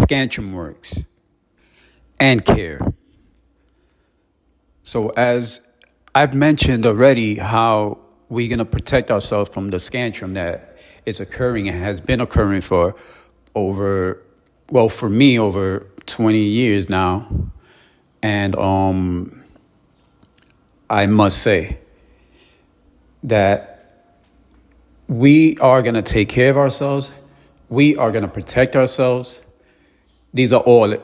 Scantron works and care. So as I've mentioned already, how we're going to protect ourselves from the scantron that is occurring and has been occurring for for me, over 20 years now. And I must say that we are going to take care of ourselves. We are going to protect ourselves. These are all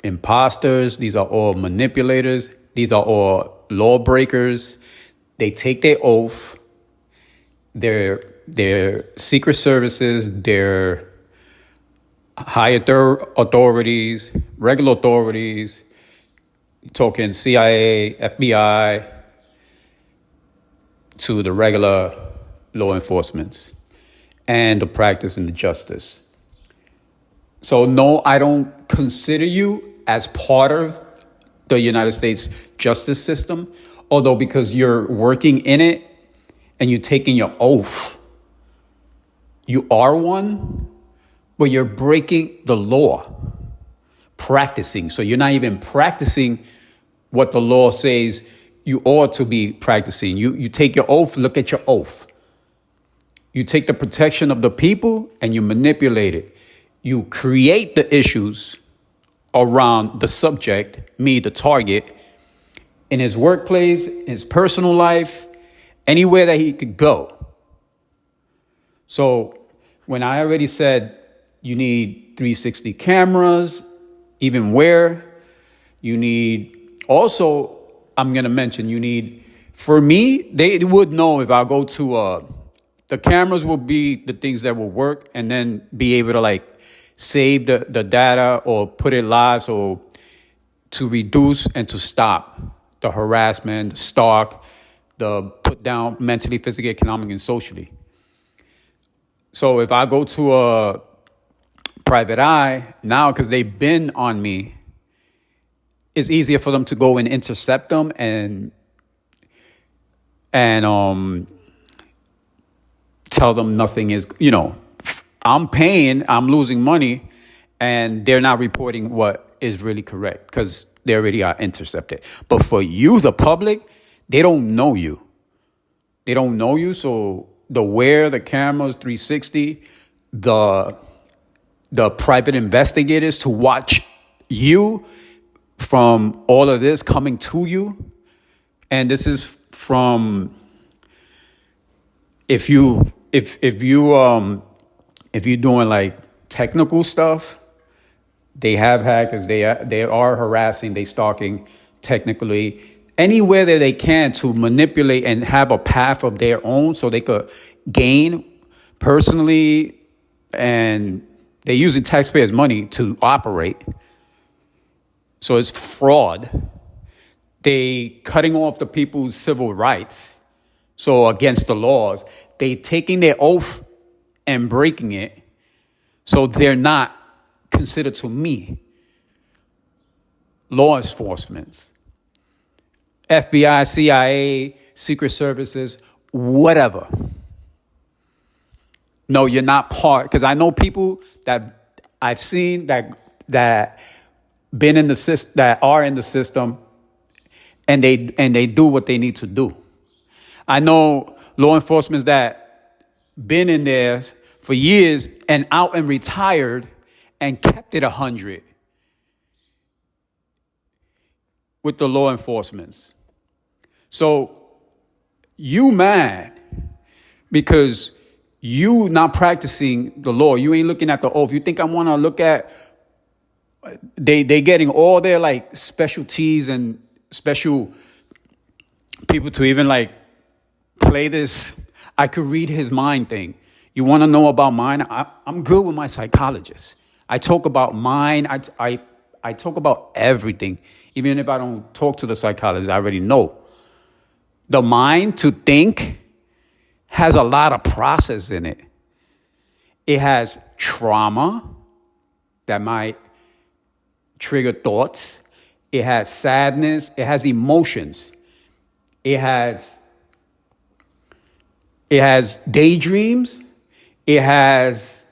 imposters. These are all manipulators. These are all lawbreakers. They take their oath. Their secret services, their higher authorities, regular authorities, talking CIA, FBI, to the regular law enforcement and the practice and the justice. So no, I don't consider you as part of the United States justice system, although because you're working in it and you're taking your oath, you are one, but you're breaking the law, practicing. So you're not even practicing what the law says you ought to be practicing. You take your oath, look at your oath. You take the protection of the people and you manipulate it. You create the issues around the subject, me, the target, in his workplace, his personal life, anywhere that he could go. So when I already said you need 360 cameras, even where, you need also, I'm going to mention, you need, for me, they would know if I go to, the cameras will be the things that will work and then be able to like save the data or put it live, so to reduce and to stop the harassment, the stalk, the put down mentally, physically, economically, and socially. So if I go to a private eye now, because they've been on me, it's easier for them to go and intercept them and tell them nothing is, I'm paying, I'm losing money, and they're not reporting what is really correct because they already are intercepted. But for you, the public, they don't know you. They don't know you. So the cameras, 360, the private investigators to watch you from all of this coming to you. And this is from, if you're doing like technical stuff, they have hackers, they are harassing, they stalking technically anywhere that they can to manipulate and have a path of their own so they could gain personally, and they're using taxpayers' money to operate. So it's fraud. They cutting off the people's civil rights. So against the laws, they taking their oath and breaking it. So they're not considered, to me, law enforcement, FBI, CIA, secret services, whatever. No, you're not part, because I know people that I've seen that been in the system, that are in the system, and they do what they need to do. I know law enforcement that been in there for years and out and retired and kept it 100 with the law enforcement. So you mad because you not practicing the law. You ain't looking at the oath. You think I want to look at, they getting all their like specialties and special people to even like play this I could read his mind thing. You want to know about mine? I'm good with my psychologist. I talk about mine. I talk about everything. Even if I don't talk to the psychologist, I already know. The mind to think has a lot of process in it. It has trauma that might trigger thoughts. It has sadness. It has emotions. It has daydreams. It has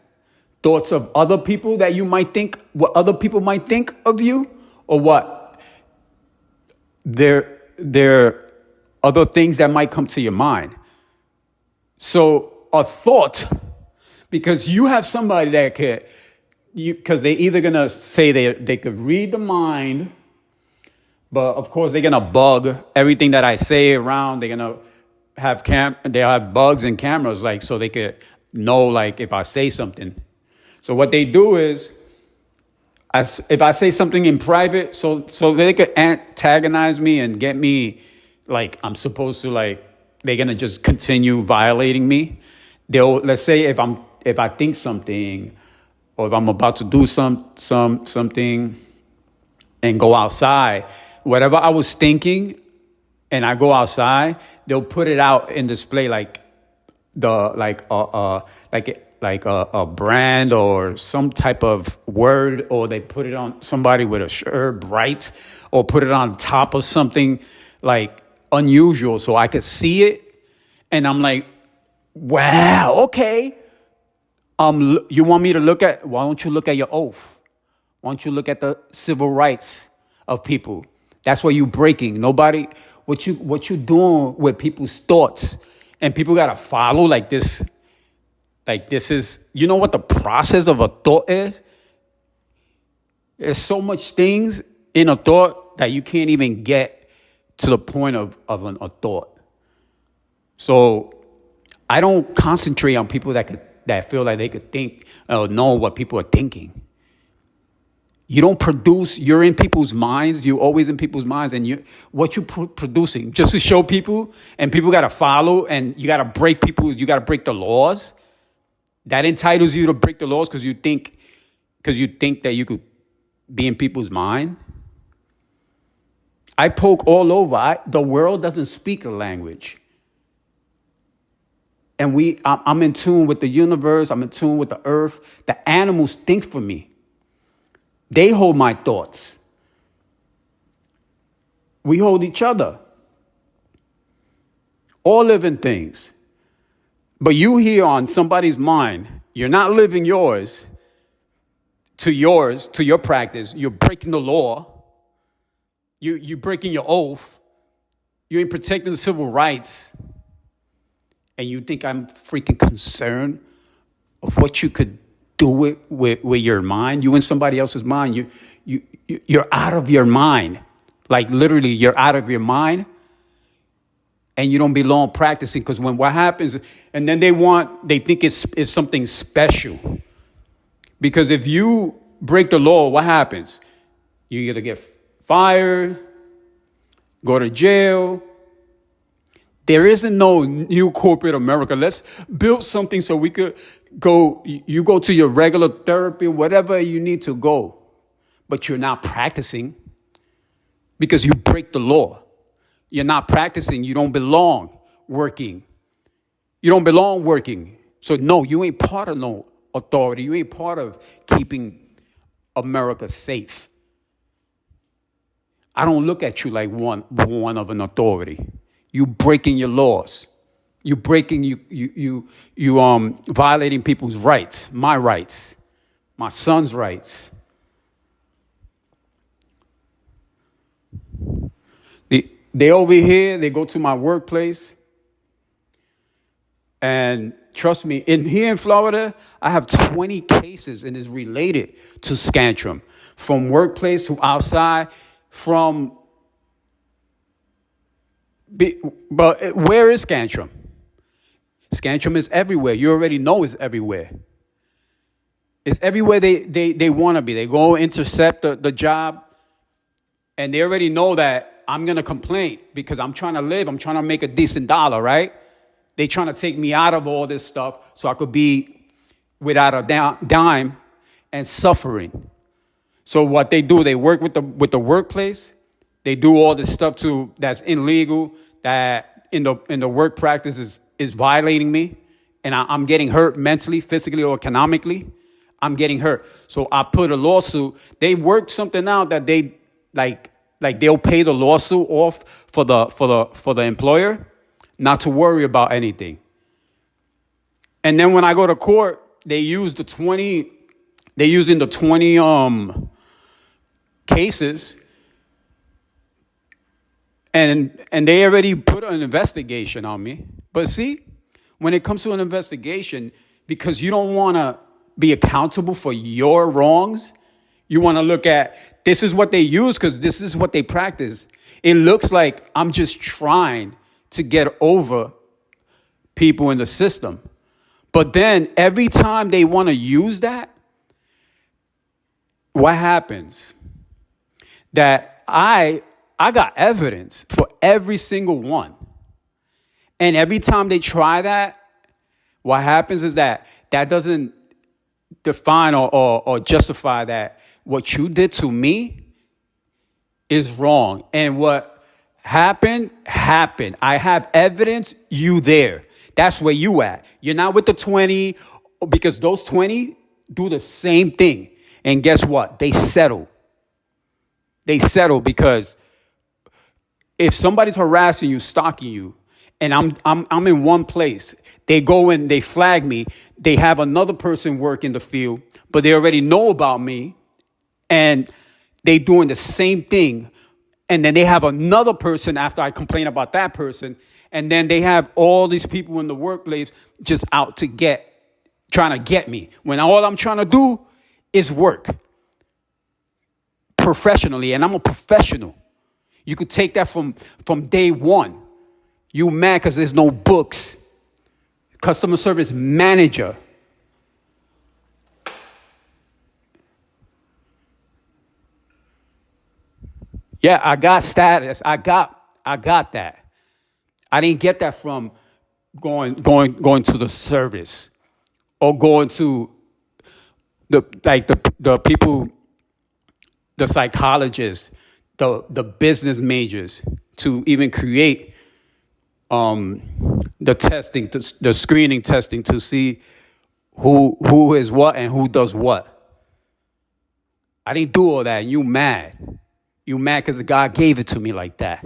thoughts of other people that you might think, what other people might think of you, or what? There other things that might come to your mind. So a thought, because you have somebody that could, because they're either gonna say they could read the mind, but of course they're gonna bug everything that I say around. They're gonna have they'll have bugs and cameras, like, so they could know, like, if I say something. So what they do is, if I say something in private, so they could antagonize me and get me, like, I'm supposed to, like, they're gonna just continue violating me. Let's say if I think something, or if I'm about to do something and go outside, whatever I was thinking, and I go outside, they'll put it out in display, like a brand or some type of word, or they put it on somebody with a shirt bright, or put it on top of something like unusual, so I could see it, and I'm like, wow, okay. You want me to look at? Why don't you look at your oath? Why don't you look at the civil rights of people? That's what you're breaking. Nobody. What you doing with people's thoughts, and people gotta follow like this. Like, this is, you know what the process of a thought is? There's so much things in a thought that you can't even get to the point of a thought. So I don't concentrate on people that feel like they could think or know what people are thinking. You don't produce, you're in people's minds, you're always in people's minds, and what you producing just to show people, and people got to follow, and you got to break the laws. That entitles you to break the laws because you think that you could be in people's mind. I poke all over. The world doesn't speak a language. And I'm in tune with the universe. I'm in tune with the earth. The animals think for me. They hold my thoughts. We hold each other. All living things. But you here on somebody's mind, you're not living yours to your practice. You're breaking the law. You're breaking your oath. You ain't protecting the civil rights. And you think I'm freaking concerned of what you could do with your mind? You in somebody else's mind. You're out of your mind. Like, literally, you're out of your mind. And you don't belong practicing, because what happens, and then they think it's something special. Because if you break the law, what happens? You either get fired, go to jail. There isn't no new corporate America. Let's build something so we could you go to your regular therapy, whatever you need to go. But you're not practicing because you break the law. You're not practicing. You don't belong working. You don't belong working. So no, you ain't part of no authority. You ain't part of keeping America safe. I don't look at you like one of an authority. You breaking your laws. You breaking you violating people's rights, my son's rights. They over here, they go to my workplace. And trust me, here in Florida, I have 20 cases, and it's related to Scantron. From workplace to outside, but where is Scantron? Scantron is everywhere. You already know it's everywhere. It's everywhere they want to be. They go intercept the job, and they already know that I'm going to complain because I'm trying to live. I'm trying to make a decent dollar, right? They trying to take me out of all this stuff so I could be without a dime and suffering. So what they do, they work with the workplace. They do all this stuff that's illegal, that in the work practice is violating me, and I'm getting hurt mentally, physically, or economically. I'm getting hurt. So I put a lawsuit. They work something out that they like they'll pay the lawsuit off for the employer, not to worry about anything. And then when I go to court, they use the 20, they're using the 20 cases, and they already put an investigation on me. But see, when it comes to an investigation, because you don't want to be accountable for your wrongs, you want to look at this is what they use because this is what they practice. It looks like I'm just trying to get over people in the system. But then every time they want to use that, what happens? That I got evidence for every single one. And every time they try that, what happens is that doesn't define or justify that what you did to me is wrong. And what happened. I have evidence, you there. That's where you at. You're not with the 20 because those 20 do the same thing. And guess what? They settle. They settle because if somebody's harassing you, stalking you, and I'm in one place, they go and they flag me. They have another person work in the field, but they already know about me, and they doing the same thing. And then they have another person after I complain about that person, and then they have all these people in the workplace just out to trying to get me. When all I'm trying to do is work professionally, and I'm a professional. You could take that from day one. You mad because there's no books. Customer service manager. Yeah, I got status. I got that. I didn't get that from going to the service or going to the people, the psychologists, the business majors to even create the testing, the screening testing to see who is what and who does what. I didn't do all that. And you mad. You mad because God gave it to me like that.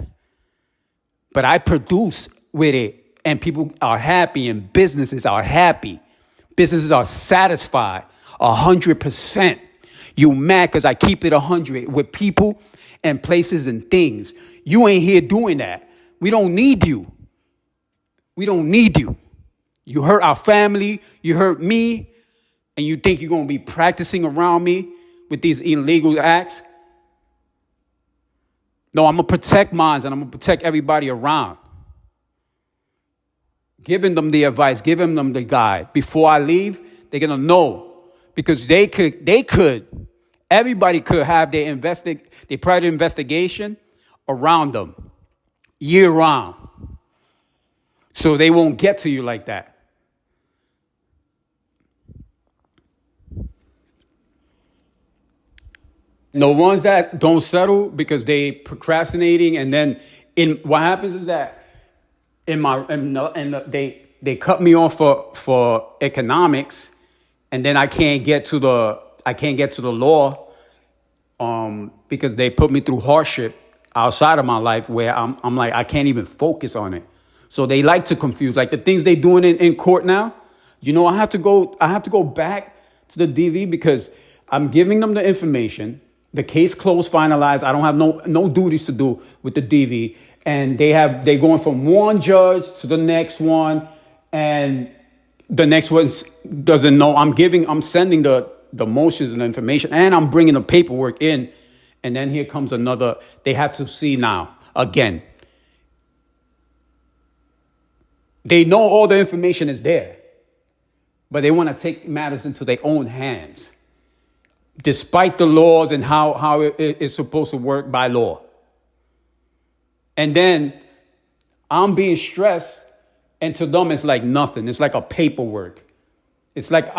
But I produce with it, and people are happy, and businesses are happy. Businesses are satisfied 100%. You mad because I keep it 100 with people and places and things. You ain't here doing that. We don't need you. We don't need you. You hurt our family. You hurt me. And you think you're going to be practicing around me with these illegal acts? No, I'm going to protect mine, and I'm going to protect everybody around. Giving them the advice, giving them the guide. Before I leave, they're going to know. Because everybody could have their private investigation around them, year round. So they won't get to you like that. The ones that don't settle because they procrastinating, and then what happens is that they cut me off for economics, and then I can't get to the law because they put me through hardship outside of my life where I'm like I can't even focus on it. So they like to confuse, like the things they doing in court now. I have to go back to the DV because I'm giving them the information. The case closed, finalized. I don't have no duties to do with the DV, and they're going from one judge to the next one, and the next one doesn't know. I'm sending the motions and the information, and I'm bringing the paperwork in, and then here comes another. They have to see now again. They know all the information is there, but they want to take matters into their own hands, despite the laws and how it's supposed to work by law. And then I'm being stressed, and to them it's like nothing. It's like a paperwork. It's like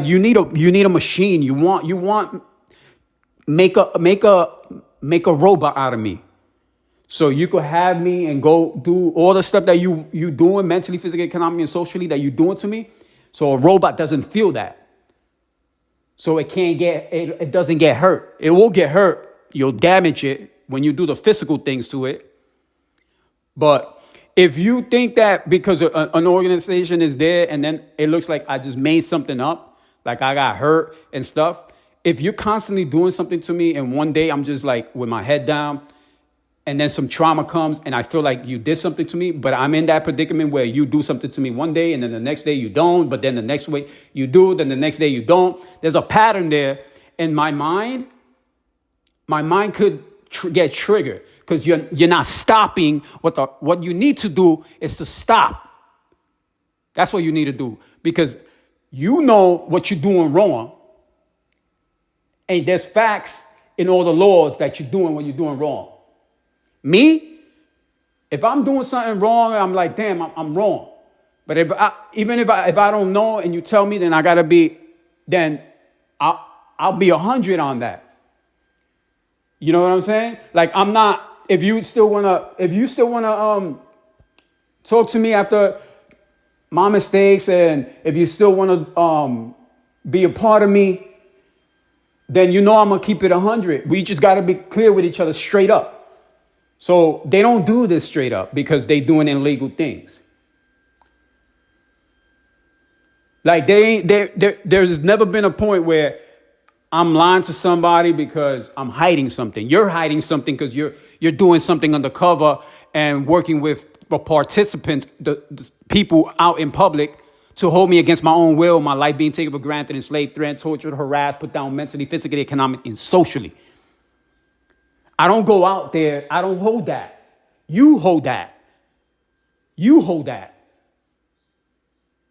you need a machine. You want make a robot out of me, so you could have me and go do all the stuff that you doing mentally, physically, economically, and socially that you doing to me. So a robot doesn't feel that. So it doesn't get hurt. It will get hurt. You'll damage it when you do the physical things to it. But if you think that because an organization is there and then it looks like I just made something up, like I got hurt and stuff, if you're constantly doing something to me and one day I'm just like with my head down and then some trauma comes and I feel like you did something to me, but I'm in that predicament where you do something to me one day and then the next day you don't, but then the next way you do, then the next day you don't. There's a pattern there. In my mind could get triggered because you're not stopping. What you need to do is to stop. That's what you need to do because you know what you're doing wrong. And there's facts in all the laws that you're doing when you're doing wrong. Me, if I'm doing something wrong, I'm like, damn, I'm wrong. But if I don't know and you tell me, then I'll be 100 on that. You know what I'm saying? Like I'm not. If you still wanna talk to me after my mistakes, and if you still wanna be a part of me, then you know I'm gonna keep it 100. We just gotta be clear with each other, straight up. So they don't do this straight up because they doing illegal things. Like there's never been a point where I'm lying to somebody because I'm hiding something. You're hiding something because you're doing something undercover and working with the participants, the people out in public to hold me against my own will, my life being taken for granted, enslaved, threatened, tortured, harassed, put down mentally, physically, economically, and socially. I don't go out there. I don't hold that. You hold that. You hold that.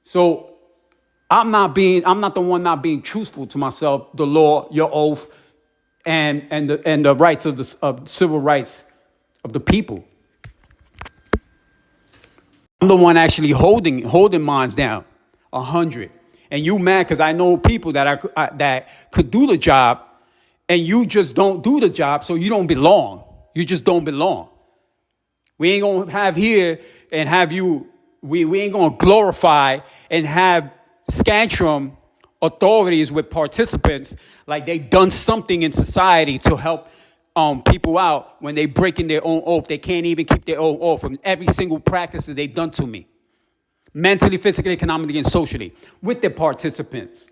So I'm not the one not being truthful to myself, the law, your oath, and the rights of civil rights of the people. I'm the one actually holding mines down 100. And you mad because I know people that could do the job, and you just don't do the job, so you don't belong. You just don't belong. We ain't gonna have here and have you. We ain't gonna glorify and have Scantron authorities with participants like they done something in society to help people out when they breaking their own oath. They can't even keep their own oath from every single practice that they've done to me. Mentally, physically, economically, and socially with their participants.